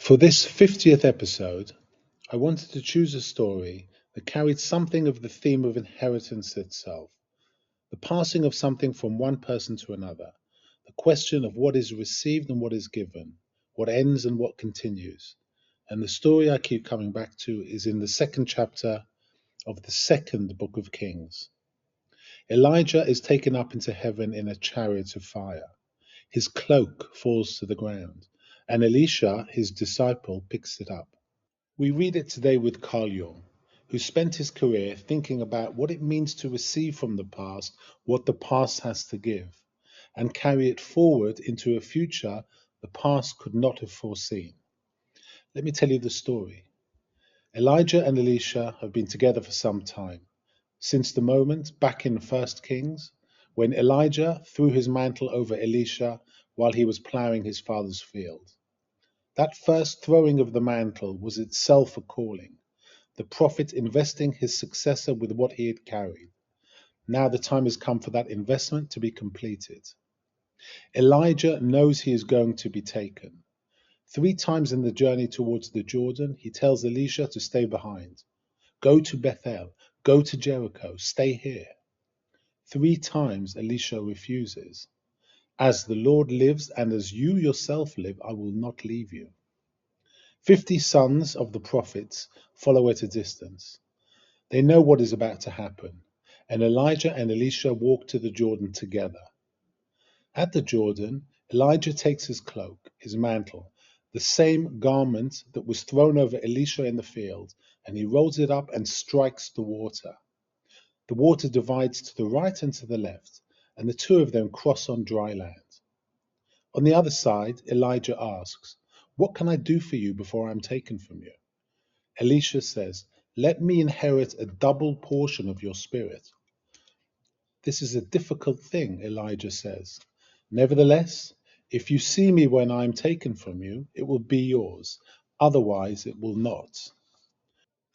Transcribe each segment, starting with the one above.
For this 50th episode, I wanted to choose a story that carried something of the theme of inheritance itself, the passing of something from one person to another, the question of what is received and what is given, what ends and what continues. And the story I keep coming back to is in the second chapter of the second book of Kings. Elijah is taken up into heaven in a chariot of fire. His cloak falls to the ground, and Elisha, his disciple, picks it up. We read it today with Carl Jung, who spent his career thinking about what it means to receive from the past what the past has to give, and carry it forward into a future the past could not have foreseen. Let me tell you the story. Elijah and Elisha have been together for some time, since the moment back in First Kings when Elijah threw his mantle over Elisha while he was ploughing his father's field. That first throwing of the mantle was itself a calling, the prophet investing his successor with what he had carried. Now the time has come for that investment to be completed. Elijah knows he is going to be taken. 3 times in the journey towards the Jordan, he tells Elisha to stay behind. Go to Bethel, go to Jericho, stay here. 3 times Elisha refuses. As the Lord lives and as you yourself live, I will not leave you. 50 sons of the prophets follow at a distance. They know what is about to happen, and Elijah and Elisha walk to the Jordan together. At the Jordan, Elijah takes his cloak, his mantle, the same garment that was thrown over Elisha in the field, and he rolls it up and strikes the water. The water divides to the right and to the left, and the two of them cross on dry land. On the other side, Elijah asks, "What can I do for you before I am taken from you?" Elisha says, "Let me inherit a double portion of your spirit." This is a difficult thing, Elijah says. Nevertheless, if you see me when I am taken from you, it will be yours. Otherwise, it will not.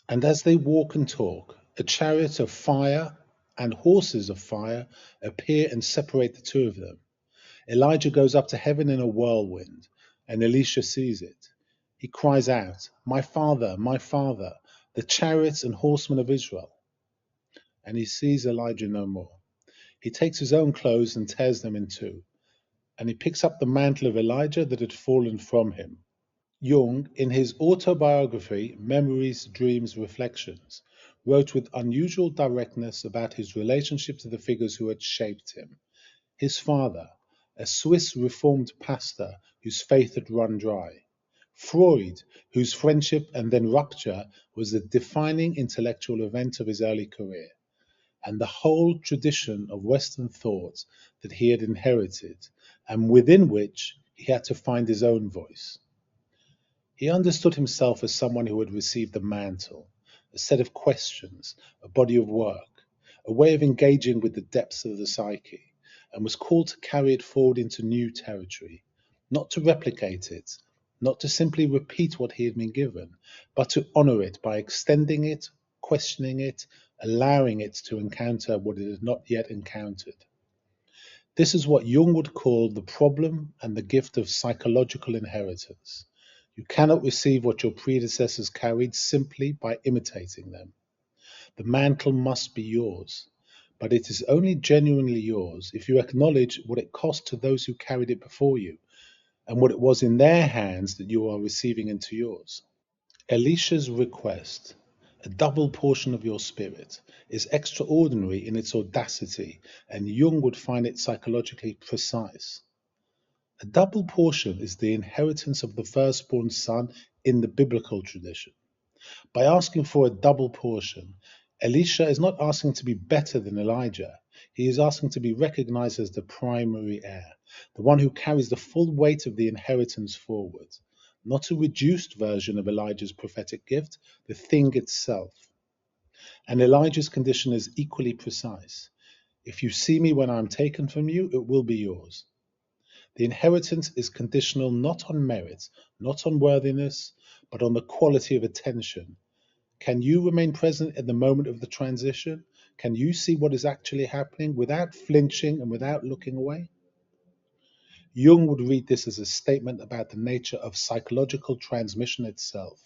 And as they walk and talk, a chariot of fire and horses of fire appear and separate the two of them. Elijah goes up to heaven in a whirlwind, and Elisha sees it. He cries out, my father, the chariots and horsemen of Israel." And he sees Elijah no more. He takes his own clothes and tears them in two, and he picks up the mantle of Elijah that had fallen from him. Jung, in his autobiography, Memories, Dreams, Reflections, wrote with unusual directness about his relationship to the figures who had shaped him. His father, a Swiss Reformed pastor whose faith had run dry. Freud, whose friendship and then rupture was the defining intellectual event of his early career, and the whole tradition of Western thought that he had inherited, and within which he had to find his own voice. He understood himself as someone who had received a mantle, a set of questions, a body of work, a way of engaging with the depths of the psyche, and was called to carry it forward into new territory, not to replicate it, not to simply repeat what he had been given, but to honor it by extending it, questioning it, allowing it to encounter what it had not yet encountered. This is what Jung would call the problem and the gift of psychological inheritance. You cannot receive what your predecessors carried simply by imitating them. The mantle must be yours, but it is only genuinely yours if you acknowledge what it cost to those who carried it before you, and what it was in their hands that you are receiving into yours. Elisha's request, a double portion of your spirit, is extraordinary in its audacity, and Jung would find it psychologically precise. A double portion is the inheritance of the firstborn son in the biblical tradition. By asking for a double portion, Elisha is not asking to be better than Elijah. He is asking to be recognized as the primary heir, the one who carries the full weight of the inheritance forward, not a reduced version of Elijah's prophetic gift, the thing itself. And Elijah's condition is equally precise. If you see me when I am taken from you, it will be yours. The inheritance is conditional not on merit, not on worthiness, but on the quality of attention. Can you remain present in the moment of the transition? Can you see what is actually happening without flinching and without looking away? Jung would read this as a statement about the nature of psychological transmission itself,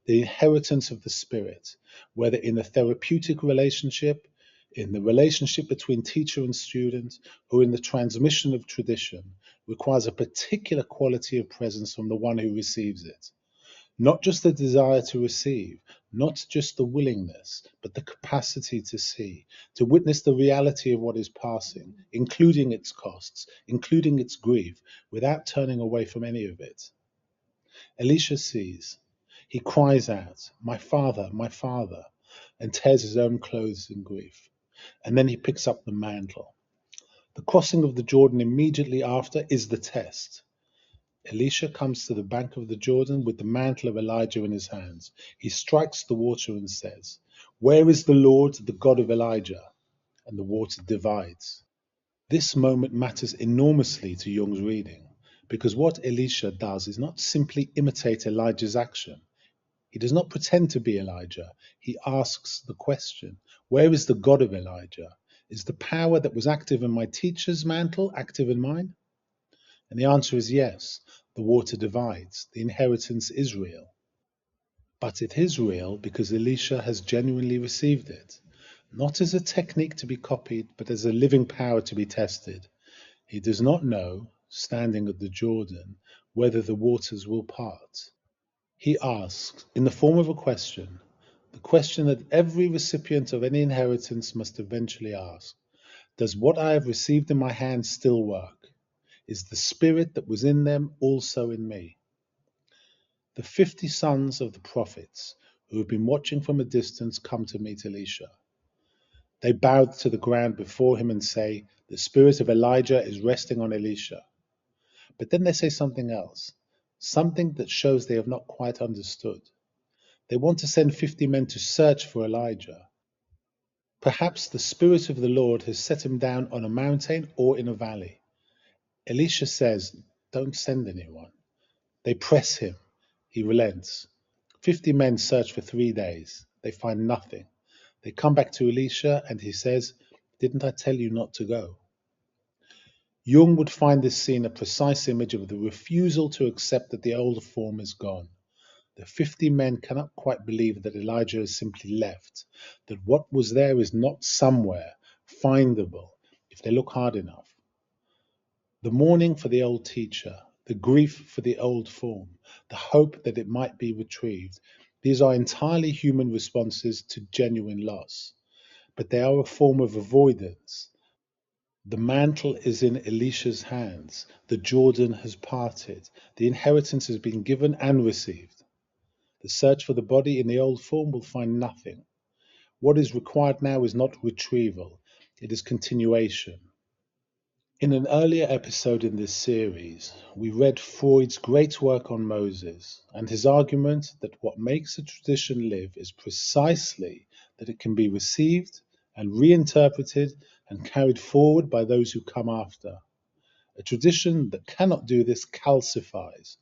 the inheritance of the spirit, whether in a therapeutic relationship, in the relationship between teacher and student, or in the transmission of tradition, requires a particular quality of presence from the one who receives it. Not just the desire to receive, not just the willingness, but the capacity to see, to witness the reality of what is passing, including its costs, including its grief, without turning away from any of it. Elisha sees. He cries out, my father, and tears his own clothes in grief. And then he picks up the mantle. The crossing of the Jordan immediately after is the test. Elisha comes to the bank of the Jordan with the mantle of Elijah in his hands. He strikes the water and says, "Where is the Lord, the God of Elijah?" And the water divides. This moment matters enormously to Jung's reading, because what Elisha does is not simply imitate Elijah's action. He does not pretend to be Elijah. He asks the question, where is the God of Elijah? Is the power that was active in my teacher's mantle active in mine? And the answer is yes. The water divides. The inheritance is real. But it is real because Elisha has genuinely received it, not as a technique to be copied, but as a living power to be tested. He does not know, standing at the Jordan, whether the waters will part. He asks, in the form of a question, the question that every recipient of any inheritance must eventually ask: does what I have received in my hand still work? Is the spirit that was in them also in me? The 50 sons of the prophets who have been watching from a distance come to meet Elisha. They bow to the ground before him and say, "The spirit of Elijah is resting on Elisha." But then they say something else, something that shows they have not quite understood. They want to send 50 men to search for Elijah. Perhaps the Spirit of the Lord has set him down on a mountain or in a valley. Elisha says, "Don't send anyone." They press him. He relents. 50 men search for 3 days. They find nothing. They come back to Elisha and he says, "Didn't I tell you not to go?" Jung would find this scene a precise image of the refusal to accept that the old form is gone. The 50 men cannot quite believe that Elijah has simply left, that what was there is not somewhere, findable, if they look hard enough. The mourning for the old teacher, the grief for the old form, the hope that it might be retrieved, these are entirely human responses to genuine loss, but they are a form of avoidance. The mantle is in Elisha's hands, the Jordan has parted, the inheritance has been given and received. The search for the body in the old form will find nothing. What is required now is not retrieval, it is continuation. In an earlier episode in this series, we read Freud's great work on Moses and his argument that what makes a tradition live is precisely that it can be received and reinterpreted and carried forward by those who come after. A tradition that cannot do this calcifies.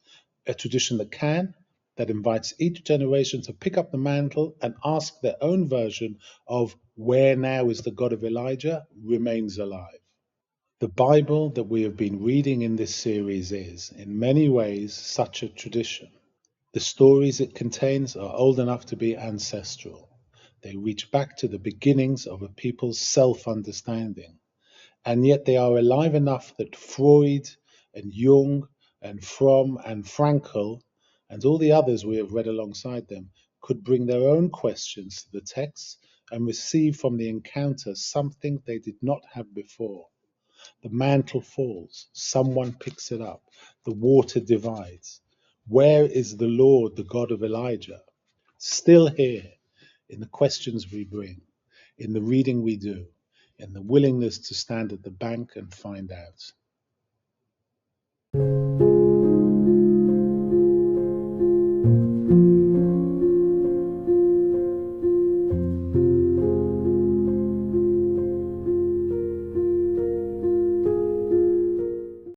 A tradition that can, that invites each generation to pick up the mantle and ask their own version of where now is the God of Elijah, remains alive. The Bible that we have been reading in this series is, in many ways, such a tradition. The stories it contains are old enough to be ancestral. They reach back to the beginnings of a people's self-understanding. And yet they are alive enough that Freud and Jung and Fromm and Frankl and all the others we have read alongside them could bring their own questions to the text and receive from the encounter something they did not have before. The mantle falls, someone picks it up, the water divides. Where is the Lord, the God of Elijah? Still here, in the questions we bring, in the reading we do, in the willingness to stand at the bank and find out.